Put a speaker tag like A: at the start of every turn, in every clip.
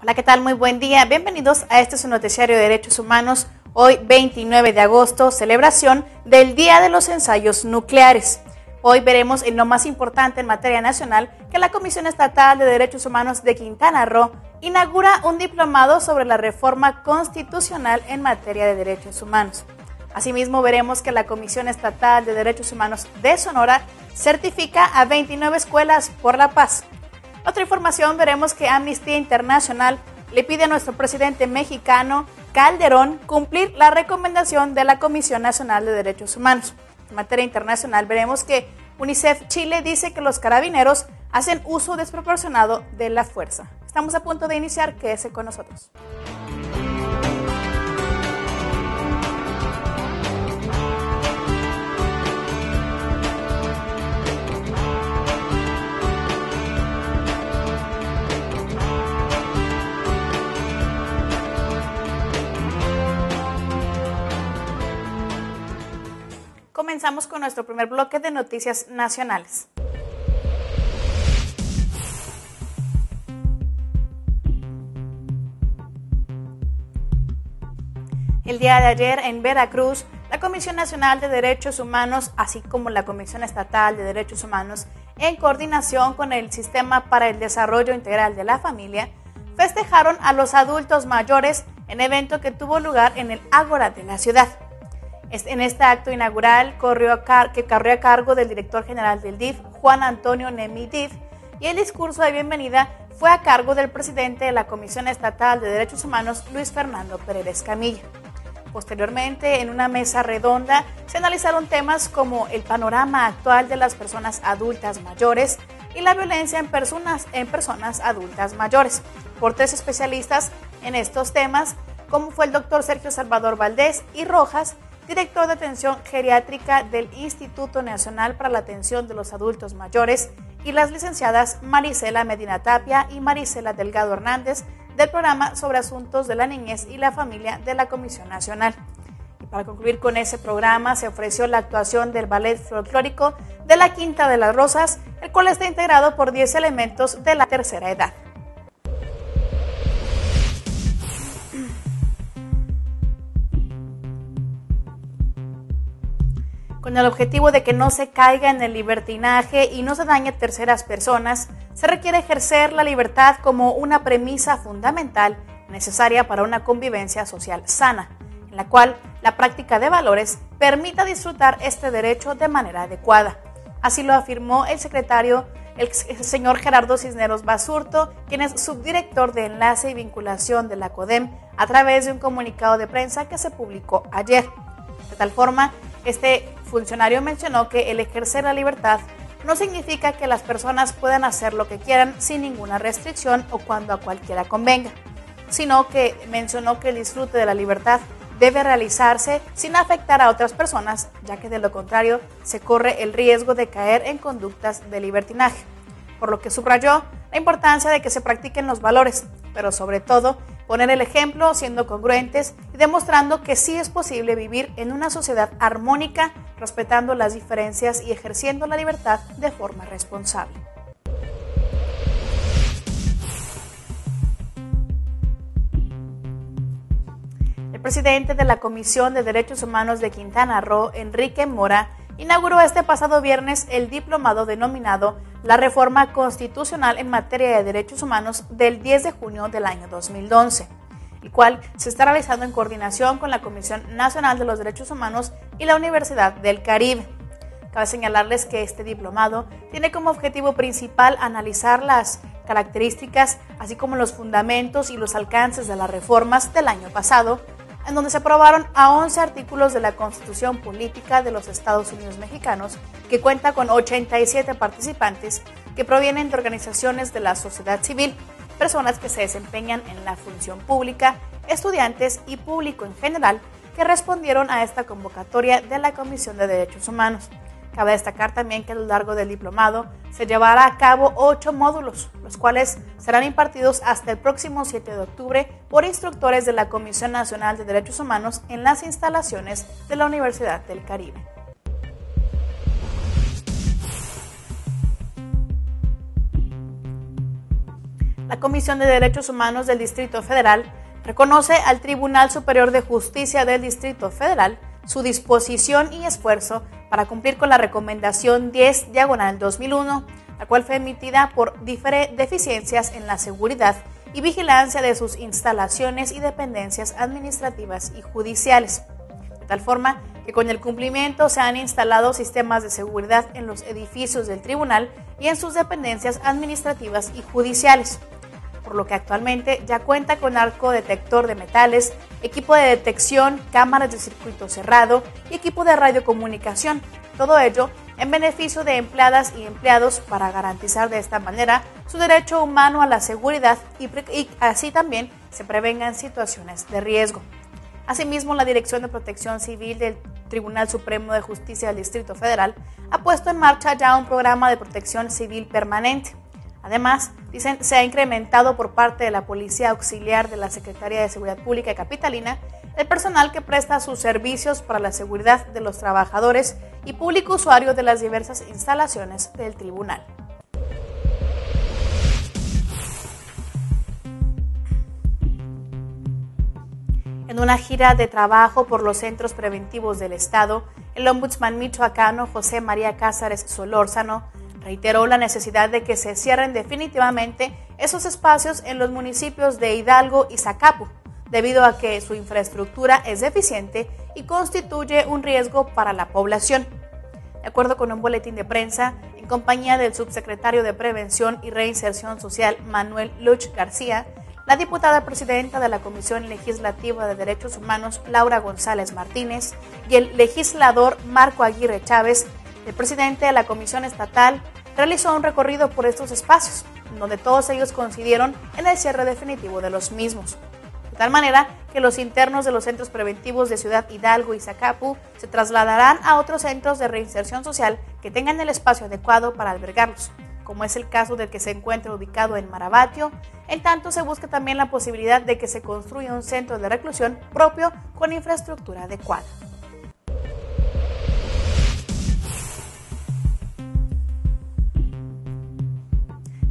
A: Hola, ¿qué tal? Muy buen día. Bienvenidos a este su noticiario de Derechos Humanos. Hoy, 29 de agosto, celebración del Día de los Ensayos Nucleares. Hoy veremos en lo más importante en materia nacional que la Comisión Estatal de Derechos Humanos de Quintana Roo inaugura un diplomado sobre la reforma constitucional en materia de derechos humanos. Asimismo, veremos que la Comisión Estatal de Derechos Humanos de Sonora certifica a 29 escuelas por la paz. Otra información, veremos que Amnistía Internacional le pide a nuestro presidente mexicano, Calderón, cumplir la recomendación de la Comisión Nacional de Derechos Humanos. En materia internacional, veremos que UNICEF Chile dice que los carabineros hacen uso desproporcionado de la fuerza. Estamos a punto de iniciar, quédese con nosotros. Comenzamos con nuestro primer bloque de noticias nacionales. El día de ayer en Veracruz, la Comisión Nacional de Derechos Humanos, así como la Comisión Estatal de Derechos Humanos, en coordinación con el Sistema para el Desarrollo Integral de la Familia, festejaron a los adultos mayores en evento que tuvo lugar en el Ágora de la ciudad. En este acto inaugural corrió a cargo del director general del DIF, Juan Antonio Nemi DIF, y el discurso de bienvenida fue a cargo del presidente de la Comisión Estatal de Derechos Humanos, Luis Fernando Pérez Camilla. Posteriormente, en una mesa redonda, se analizaron temas como el panorama actual de las personas adultas mayores y la violencia en personas adultas mayores, por tres especialistas en estos temas, como fue el doctor Sergio Salvador Valdés y Rojas, director de atención geriátrica del Instituto Nacional para la Atención de los Adultos Mayores, y las licenciadas Marisela Medina Tapia y Marisela Delgado Hernández, del programa sobre asuntos de la niñez y la familia de la Comisión Nacional. Y para concluir con ese programa, se ofreció la actuación del ballet folclórico de la Quinta de las Rosas, el cual está integrado por 10 elementos de la tercera edad. Con el objetivo de que no se caiga en el libertinaje y no se dañe a terceras personas, se requiere ejercer la libertad como una premisa fundamental necesaria para una convivencia social sana, en la cual la práctica de valores permita disfrutar este derecho de manera adecuada. Así lo afirmó el secretario, el señor Gerardo Cisneros Basurto, quien es subdirector de Enlace y Vinculación de la CODEM, a través de un comunicado de prensa que se publicó ayer. De tal forma, este funcionario mencionó que el ejercer la libertad no significa que las personas puedan hacer lo que quieran sin ninguna restricción o cuando a cualquiera convenga, sino que mencionó que el disfrute de la libertad debe realizarse sin afectar a otras personas, ya que de lo contrario se corre el riesgo de caer en conductas de libertinaje, por lo que subrayó la importancia de que se practiquen los valores, pero sobre todo poner el ejemplo siendo congruentes y demostrando que sí es posible vivir en una sociedad armónica, respetando las diferencias y ejerciendo la libertad de forma responsable. El presidente de la Comisión de Derechos Humanos de Quintana Roo, Enrique Mora, inauguró este pasado viernes el diplomado denominado La Reforma Constitucional en Materia de Derechos Humanos del 10 de junio del año 2011, el cual se está realizando en coordinación con la Comisión Nacional de los Derechos Humanos y la Universidad del Caribe. Cabe señalarles que este diplomado tiene como objetivo principal analizar las características, así como los fundamentos y los alcances de las reformas del año pasado, en donde se aprobaron a 11 artículos de la Constitución Política de los Estados Unidos Mexicanos, que cuenta con 87 participantes que provienen de organizaciones de la sociedad civil, personas que se desempeñan en la función pública, estudiantes y público en general, que respondieron a esta convocatoria de la Comisión de Derechos Humanos. Cabe destacar también que a lo largo del diplomado se llevará a cabo 8 módulos, los cuales serán impartidos hasta el próximo 7 de octubre por instructores de la Comisión Nacional de Derechos Humanos en las instalaciones de la Universidad del Caribe. La Comisión de Derechos Humanos del Distrito Federal reconoce al Tribunal Superior de Justicia del Distrito Federal su disposición y esfuerzo para cumplir con la recomendación 10/2001, la cual fue emitida por deficiencias en la seguridad y vigilancia de sus instalaciones y dependencias administrativas y judiciales, de tal forma que con el cumplimiento se han instalado sistemas de seguridad en los edificios del tribunal y en sus dependencias administrativas y judiciales, por lo que actualmente ya cuenta con arco detector de metales, equipo de detección, cámaras de circuito cerrado y equipo de radiocomunicación, todo ello en beneficio de empleadas y empleados para garantizar de esta manera su derecho humano a la seguridad y así también se prevengan situaciones de riesgo. Asimismo, la Dirección de Protección Civil del Tribunal Supremo de Justicia del Distrito Federal ha puesto en marcha ya un programa de protección civil permanente. Además, dicen, se ha incrementado por parte de la Policía Auxiliar de la Secretaría de Seguridad Pública Capitalina el personal que presta sus servicios para la seguridad de los trabajadores y público usuario de las diversas instalaciones del tribunal. En una gira de trabajo por los centros preventivos del Estado, el ombudsman michoacano José María Cázares Solórzano reiteró la necesidad de que se cierren definitivamente esos espacios en los municipios de Hidalgo y Zacapu, debido a que su infraestructura es deficiente y constituye un riesgo para la población. De acuerdo con un boletín de prensa, en compañía del subsecretario de Prevención y Reinserción Social Manuel Luch García, la diputada presidenta de la Comisión Legislativa de Derechos Humanos, Laura González Martínez, y el legislador Marco Aguirre Chávez, el presidente de la Comisión Estatal, realizó un recorrido por estos espacios, donde todos ellos coincidieron en el cierre definitivo de los mismos. De tal manera que los internos de los centros preventivos de Ciudad Hidalgo y Zacapu se trasladarán a otros centros de reinserción social que tengan el espacio adecuado para albergarlos, como es el caso del que se encuentra ubicado en Marabatio. En tanto, se busca también la posibilidad de que se construya un centro de reclusión propio con infraestructura adecuada.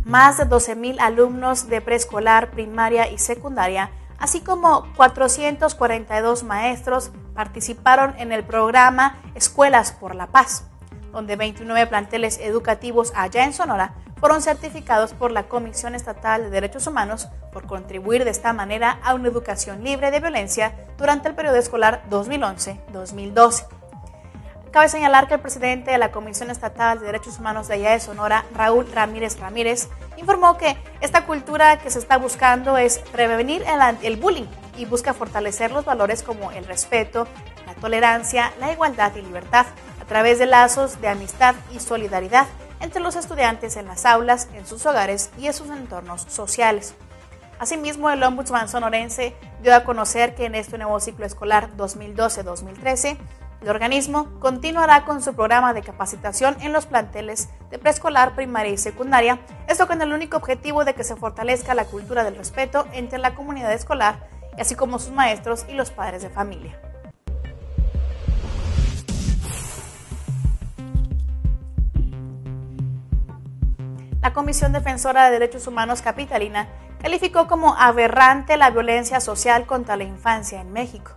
A: Más de 12,000 alumnos de preescolar, primaria y secundaria, así como 442 maestros, participaron en el programa Escuelas por la Paz, donde 29 planteles educativos allá en Sonora fueron certificados por la Comisión Estatal de Derechos Humanos por contribuir de esta manera a una educación libre de violencia durante el periodo escolar 2011-2012. Cabe señalar que el presidente de la Comisión Estatal de Derechos Humanos de allá de Sonora, Raúl Ramírez, informó que esta cultura que se está buscando es prevenir el bullying y busca fortalecer los valores como el respeto, la tolerancia, la igualdad y libertad a través de lazos de amistad y solidaridad entre los estudiantes en las aulas, en sus hogares y en sus entornos sociales. Asimismo, el ombudsman sonorense dio a conocer que en este nuevo ciclo escolar 2012-2013, el organismo continuará con su programa de capacitación en los planteles de preescolar, primaria y secundaria, esto con el único objetivo de que se fortalezca la cultura del respeto entre la comunidad escolar, así como sus maestros y los padres de familia. La Comisión Defensora de Derechos Humanos Capitalina calificó como aberrante la violencia social contra la infancia en México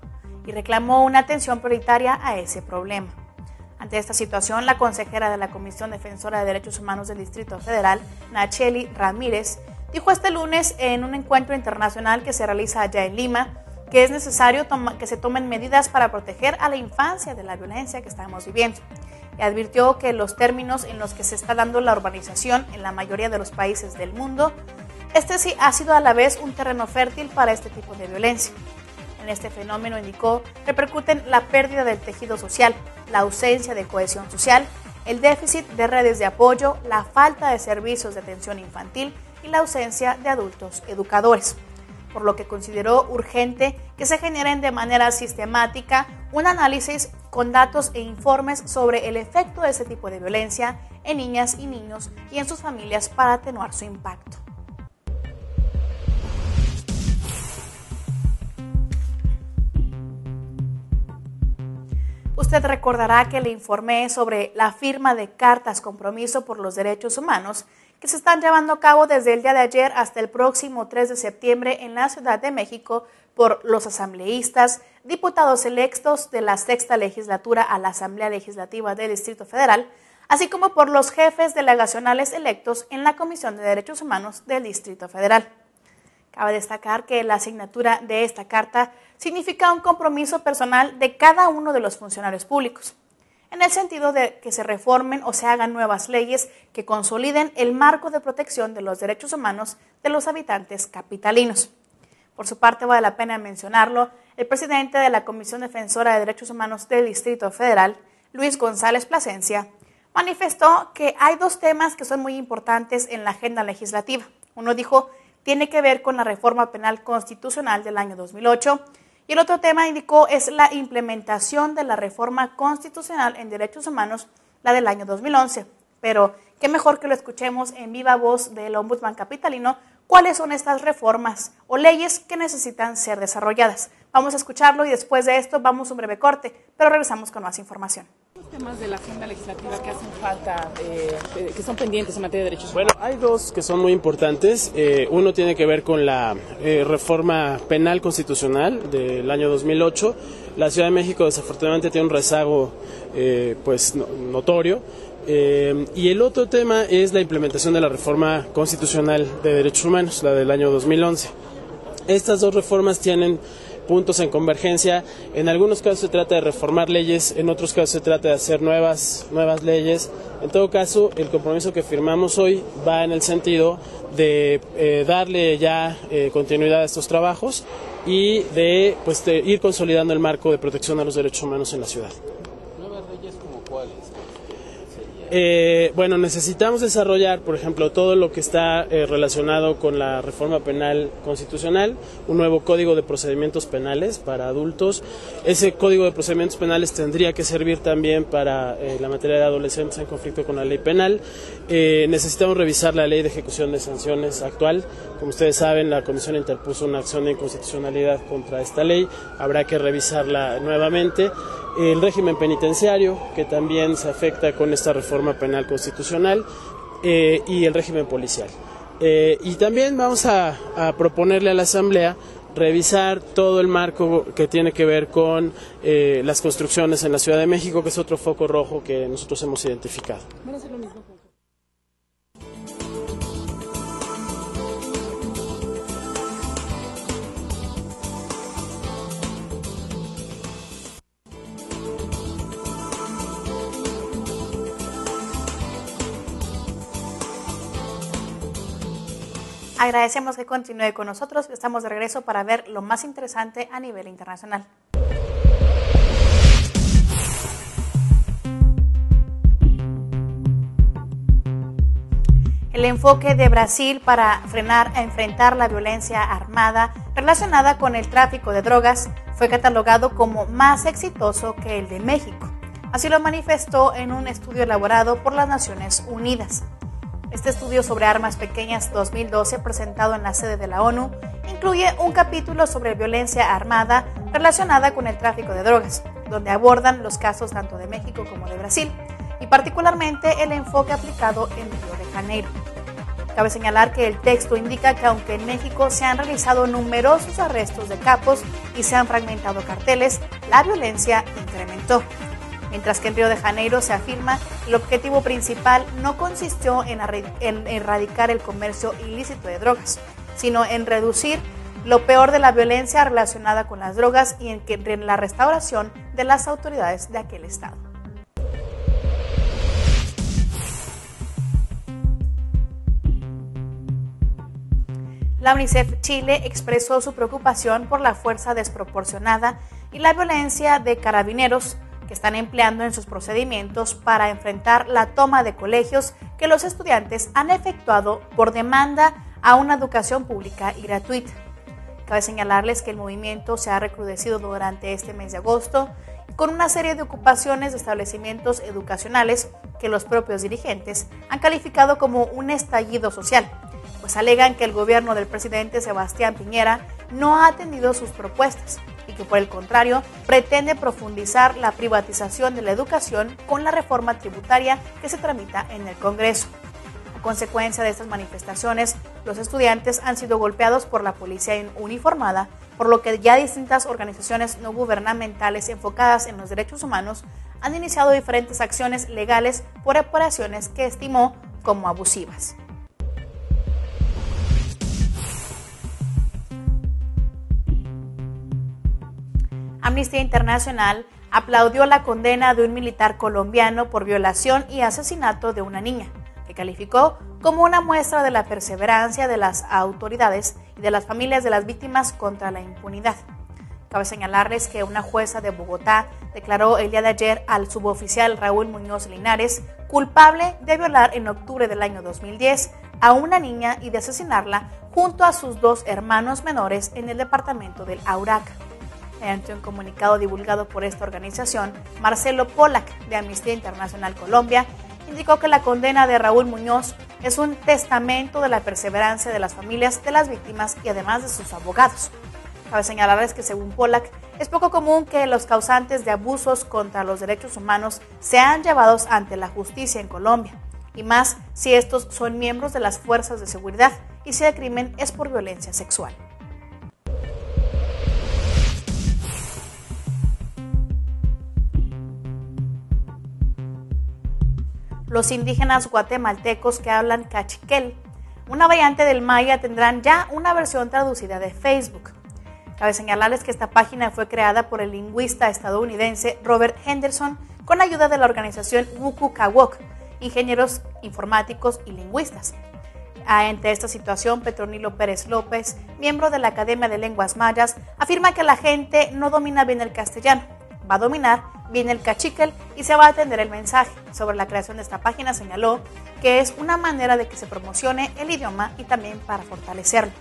A: y reclamó una atención prioritaria a ese problema. Ante esta situación, la consejera de la Comisión Defensora de Derechos Humanos del Distrito Federal, Nacheli Ramírez, dijo este lunes en un encuentro internacional que se realiza allá en Lima que es necesario que se tomen medidas para proteger a la infancia de la violencia que estamos viviendo. Y advirtió que los términos en los que se está dando la urbanización en la mayoría de los países del mundo, este sí ha sido a la vez un terreno fértil para este tipo de violencia. En este fenómeno, indicó, repercuten la pérdida del tejido social, la ausencia de cohesión social, el déficit de redes de apoyo, la falta de servicios de atención infantil y la ausencia de adultos educadores, por lo que consideró urgente que se generen de manera sistemática un análisis con datos e informes sobre el efecto de este tipo de violencia en niñas y niños y en sus familias para atenuar su impacto. Usted recordará que le informé sobre la firma de cartas compromiso por los derechos humanos que se están llevando a cabo desde el día de ayer hasta el próximo 3 de septiembre en la Ciudad de México por los asambleístas, diputados electos de la sexta legislatura a la Asamblea Legislativa del Distrito Federal, así como por los jefes delegacionales electos en la Comisión de Derechos Humanos del Distrito Federal. Cabe destacar que la asignatura de esta carta significa un compromiso personal de cada uno de los funcionarios públicos, en el sentido de que se reformen o se hagan nuevas leyes que consoliden el marco de protección de los derechos humanos de los habitantes capitalinos. Por su parte, vale la pena mencionarlo, el presidente de la Comisión Defensora de Derechos Humanos del Distrito Federal, Luis González Plasencia, manifestó que hay dos temas que son muy importantes en la agenda legislativa. Uno dijo, tiene que ver con la reforma penal constitucional del año 2008, y el otro tema, indicó, es la implementación de la reforma constitucional en derechos humanos, la del año 2011. Pero qué mejor que lo escuchemos en viva voz del ombudsman capitalino, cuáles son estas reformas o leyes que necesitan ser desarrolladas. Vamos a escucharlo y después de esto vamos a un breve corte, pero regresamos con más información.
B: ¿Los temas de la agenda legislativa que hacen falta, que son pendientes en materia de derechos
C: humanos? Bueno, hay dos que son muy importantes. Uno tiene que ver con la reforma penal constitucional del año 2008. La Ciudad de México desafortunadamente tiene un rezago notorio. Y el otro tema es la implementación de la reforma constitucional de derechos humanos, la del año 2011. Estas dos reformas tienen puntos en convergencia. En algunos casos se trata de reformar leyes, en otros casos se trata de hacer nuevas leyes. En todo caso, el compromiso que firmamos hoy va en el sentido de darle ya continuidad a estos trabajos y de ir consolidando el marco de protección a los derechos humanos en la ciudad.
D: ¿Nuevas leyes como cuáles?
C: Bueno, necesitamos desarrollar, por ejemplo, todo lo que está relacionado con la reforma penal constitucional, un nuevo código de procedimientos penales para adultos. Ese código de procedimientos penales tendría que servir también para la materia de adolescentes en conflicto con la ley penal. Necesitamos revisar la ley de ejecución de sanciones actual. Como ustedes saben, la Comisión interpuso una acción de inconstitucionalidad contra esta ley. Habrá que revisarla nuevamente. El régimen penitenciario, que también se afecta con esta reforma penal constitucional, y el régimen policial. Y también vamos a proponerle a la Asamblea revisar todo el marco que tiene que ver con las construcciones en la Ciudad de México, que es otro foco rojo que nosotros hemos identificado.
B: ¿Van a hacer lo mismo?
A: Agradecemos que continúe con nosotros. Estamos de regreso para ver lo más interesante a nivel internacional. El enfoque de Brasil para enfrentar la violencia armada relacionada con el tráfico de drogas fue catalogado como más exitoso que el de México. Así lo manifestó en un estudio elaborado por las Naciones Unidas. Este estudio sobre armas pequeñas 2012, presentado en la sede de la ONU, incluye un capítulo sobre violencia armada relacionada con el tráfico de drogas, donde abordan los casos tanto de México como de Brasil, y particularmente el enfoque aplicado en Río de Janeiro. Cabe señalar que el texto indica que aunque en México se han realizado numerosos arrestos de capos y se han fragmentado carteles, la violencia incrementó. Mientras que en Río de Janeiro se afirma que el objetivo principal no consistió en erradicar el comercio ilícito de drogas, sino en reducir lo peor de la violencia relacionada con las drogas y en la restauración de las autoridades de aquel estado. La UNICEF Chile expresó su preocupación por la fuerza desproporcionada y la violencia de carabineros que están empleando en sus procedimientos para enfrentar la toma de colegios que los estudiantes han efectuado por demanda a una educación pública y gratuita. Cabe señalarles que el movimiento se ha recrudecido durante este mes de agosto con una serie de ocupaciones de establecimientos educacionales que los propios dirigentes han calificado como un estallido social, pues alegan que el gobierno del presidente Sebastián Piñera no ha atendido sus propuestas y que por el contrario pretende profundizar la privatización de la educación con la reforma tributaria que se tramita en el Congreso. A consecuencia de estas manifestaciones, los estudiantes han sido golpeados por la policía uniformada, por lo que ya distintas organizaciones no gubernamentales enfocadas en los derechos humanos han iniciado diferentes acciones legales por operaciones que estimó como abusivas. Amnistía Internacional aplaudió la condena de un militar colombiano por violación y asesinato de una niña, que calificó como una muestra de la perseverancia de las autoridades y de las familias de las víctimas contra la impunidad. Cabe señalarles que una jueza de Bogotá declaró el día de ayer al suboficial Raúl Muñoz Linares culpable de violar en octubre del año 2010 a una niña y de asesinarla junto a sus 2 hermanos menores en el departamento del Auraca. Mediante un comunicado divulgado por esta organización, Marcelo Pollack, de Amnistía Internacional Colombia, indicó que la condena de Raúl Muñoz es un testamento de la perseverancia de las familias de las víctimas y además de sus abogados. Cabe señalarles que, según Pollack, es poco común que los causantes de abusos contra los derechos humanos sean llevados ante la justicia en Colombia, y más si estos son miembros de las fuerzas de seguridad y si el crimen es por violencia sexual. Los indígenas guatemaltecos que hablan cachiquel, una variante del maya, tendrán ya una versión traducida de Facebook. Cabe señalarles que esta página fue creada por el lingüista estadounidense Robert Henderson con ayuda de la organización Wukukawok, ingenieros informáticos y lingüistas. Ante esta situación, Petronilo Pérez López, miembro de la Academia de Lenguas Mayas, afirma que la gente no domina bien el castellano, va a dominar bien el cachiquel y se va a atender el mensaje. Sobre la creación de esta página señaló que es una manera de que se promocione el idioma y también para fortalecerlo.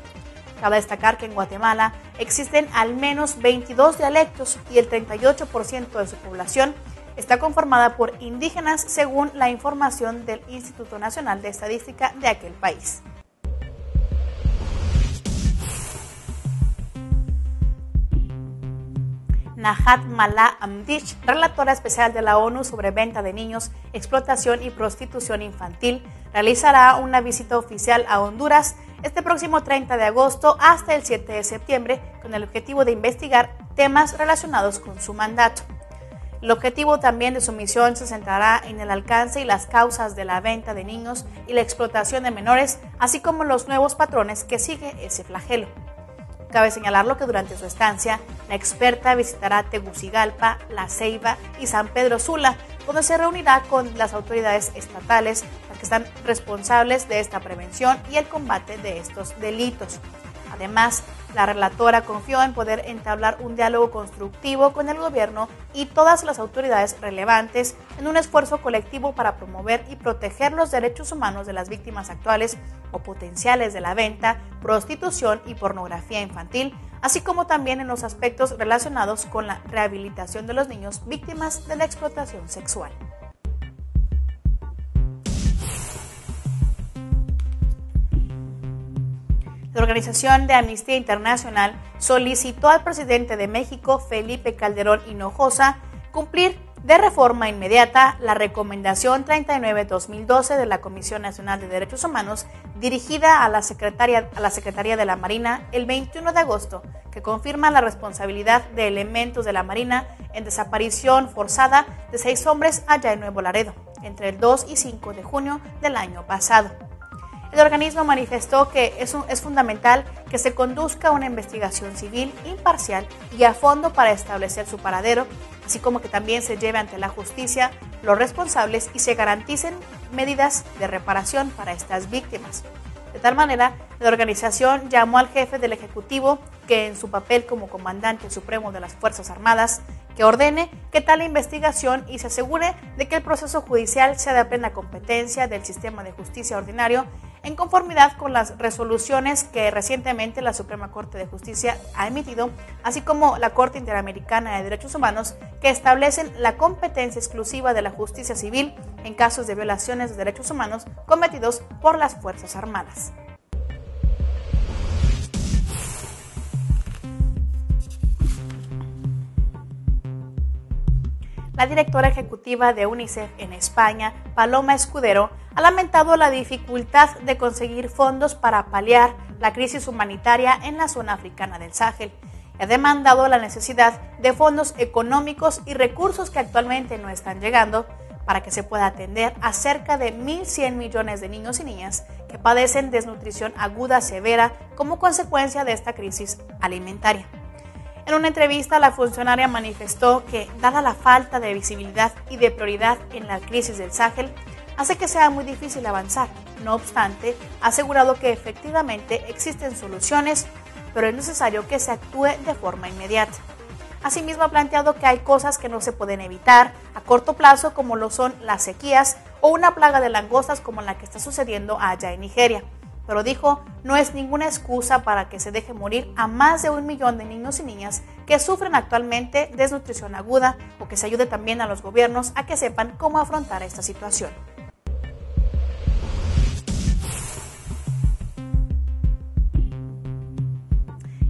A: Cabe destacar que en Guatemala existen al menos 22 dialectos y el 38% de su población está conformada por indígenas, según la información del Instituto Nacional de Estadística de aquel país. Najat Mala Amdish, relatora especial de la ONU sobre venta de niños, explotación y prostitución infantil, realizará una visita oficial a Honduras este próximo 30 de agosto hasta el 7 de septiembre con el objetivo de investigar temas relacionados con su mandato. El objetivo también de su misión se centrará en el alcance y las causas de la venta de niños y la explotación de menores, así como los nuevos patrones que sigue ese flagelo. Cabe señalarlo que durante su estancia, la experta visitará Tegucigalpa, La Ceiba y San Pedro Sula, donde se reunirá con las autoridades estatales, las que están responsables de esta prevención y el combate de estos delitos. Además, la relatora confió en poder entablar un diálogo constructivo con el gobierno y todas las autoridades relevantes en un esfuerzo colectivo para promover y proteger los derechos humanos de las víctimas actuales o potenciales de la venta, prostitución y pornografía infantil, así como también en los aspectos relacionados con la rehabilitación de los niños víctimas de la explotación sexual. La Organización de Amnistía Internacional solicitó al presidente de México, Felipe Calderón Hinojosa, cumplir de reforma inmediata la Recomendación 39-2012 de la Comisión Nacional de Derechos Humanos dirigida a la Secretaría de la Marina el 21 de agosto, que confirma la responsabilidad de elementos de la Marina en desaparición forzada de 6 hombres allá en Nuevo Laredo, entre el 2 y 5 de junio del año pasado. El organismo manifestó que es fundamental que se conduzca una investigación civil imparcial y a fondo para establecer su paradero, así como que también se lleve ante la justicia los responsables y se garanticen medidas de reparación para estas víctimas. De tal manera, la organización llamó al jefe del Ejecutivo, que en su papel como comandante supremo de las Fuerzas Armadas, que ordene que tal investigación y se asegure de que el proceso judicial sea de plena competencia del sistema de justicia ordinario en conformidad con las resoluciones que recientemente la Suprema Corte de Justicia ha emitido, así como la Corte Interamericana de Derechos Humanos, que establecen la competencia exclusiva de la justicia civil en casos de violaciones de derechos humanos cometidos por las Fuerzas Armadas. La directora ejecutiva de UNICEF en España, Paloma Escudero, ha lamentado la dificultad de conseguir fondos para paliar la crisis humanitaria en la zona africana del Sahel. Ha demandado la necesidad de fondos económicos y recursos que actualmente no están llegando para que se pueda atender a cerca de 1.100 millones de niños y niñas que padecen desnutrición aguda severa como consecuencia de esta crisis alimentaria. En una entrevista, la funcionaria manifestó que, dada la falta de visibilidad y de prioridad en la crisis del Sahel, hace que sea muy difícil avanzar. No obstante, ha asegurado que efectivamente existen soluciones, pero es necesario que se actúe de forma inmediata. Asimismo, ha planteado que hay cosas que no se pueden evitar a corto plazo, como lo son las sequías o una plaga de langostas como la que está sucediendo allá en Nigeria. Pero dijo, no es ninguna excusa para que se deje morir a más de 1 millón de niños y niñas que sufren actualmente desnutrición aguda, o que se ayude también a los gobiernos a que sepan cómo afrontar esta situación.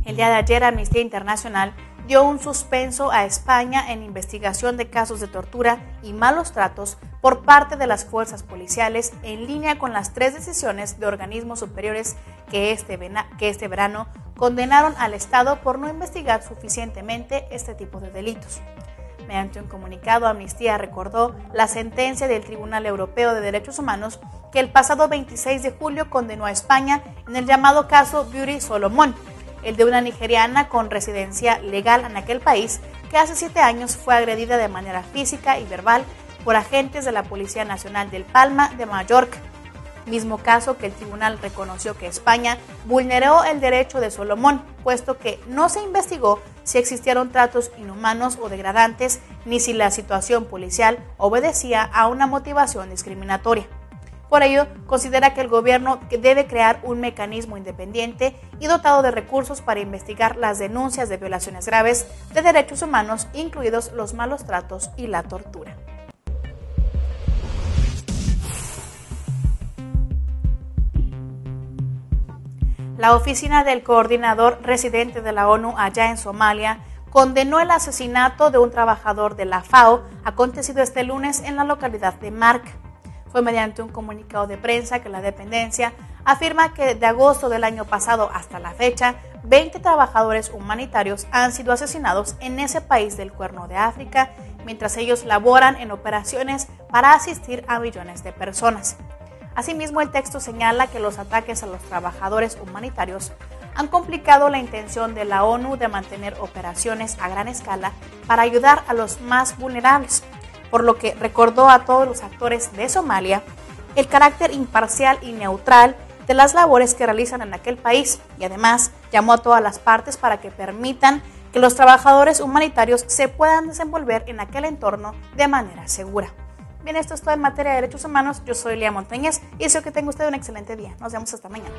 A: El día de ayer, Amnistía Internacional dio un suspenso a España en investigación de casos de tortura y malos tratos por parte de las fuerzas policiales, en línea con las 3 decisiones de organismos superiores que este verano condenaron al Estado por no investigar suficientemente este tipo de delitos. Mediante un comunicado, Amnistía recordó la sentencia del Tribunal Europeo de Derechos Humanos que el pasado 26 de julio condenó a España en el llamado caso Beauty Solomon, el de una nigeriana con residencia legal en aquel país que hace 7 años fue agredida de manera física y verbal por agentes de la Policía Nacional del Palma de Mallorca. Mismo caso que el tribunal reconoció que España vulneró el derecho de Solomon, puesto que no se investigó si existieron tratos inhumanos o degradantes, ni si la situación policial obedecía a una motivación discriminatoria. Por ello, considera que el gobierno debe crear un mecanismo independiente y dotado de recursos para investigar las denuncias de violaciones graves de derechos humanos, incluidos los malos tratos y la tortura. La oficina del coordinador residente de la ONU allá en Somalia condenó el asesinato de un trabajador de la FAO acontecido este lunes en la localidad de Mark. Fue mediante un comunicado de prensa que la dependencia afirma que de agosto del año pasado hasta la fecha, 20 trabajadores humanitarios han sido asesinados en ese país del Cuerno de África, mientras ellos laboran en operaciones para asistir a millones de personas. Asimismo, el texto señala que los ataques a los trabajadores humanitarios han complicado la intención de la ONU de mantener operaciones a gran escala para ayudar a los más vulnerables, por lo que recordó a todos los actores de Somalia el carácter imparcial y neutral de las labores que realizan en aquel país, y además llamó a todas las partes para que permitan que los trabajadores humanitarios se puedan desenvolver en aquel entorno de manera segura. Bien, esto es todo en materia de derechos humanos. Yo soy Lía Montañez y deseo que tenga usted un excelente día. Nos vemos hasta mañana.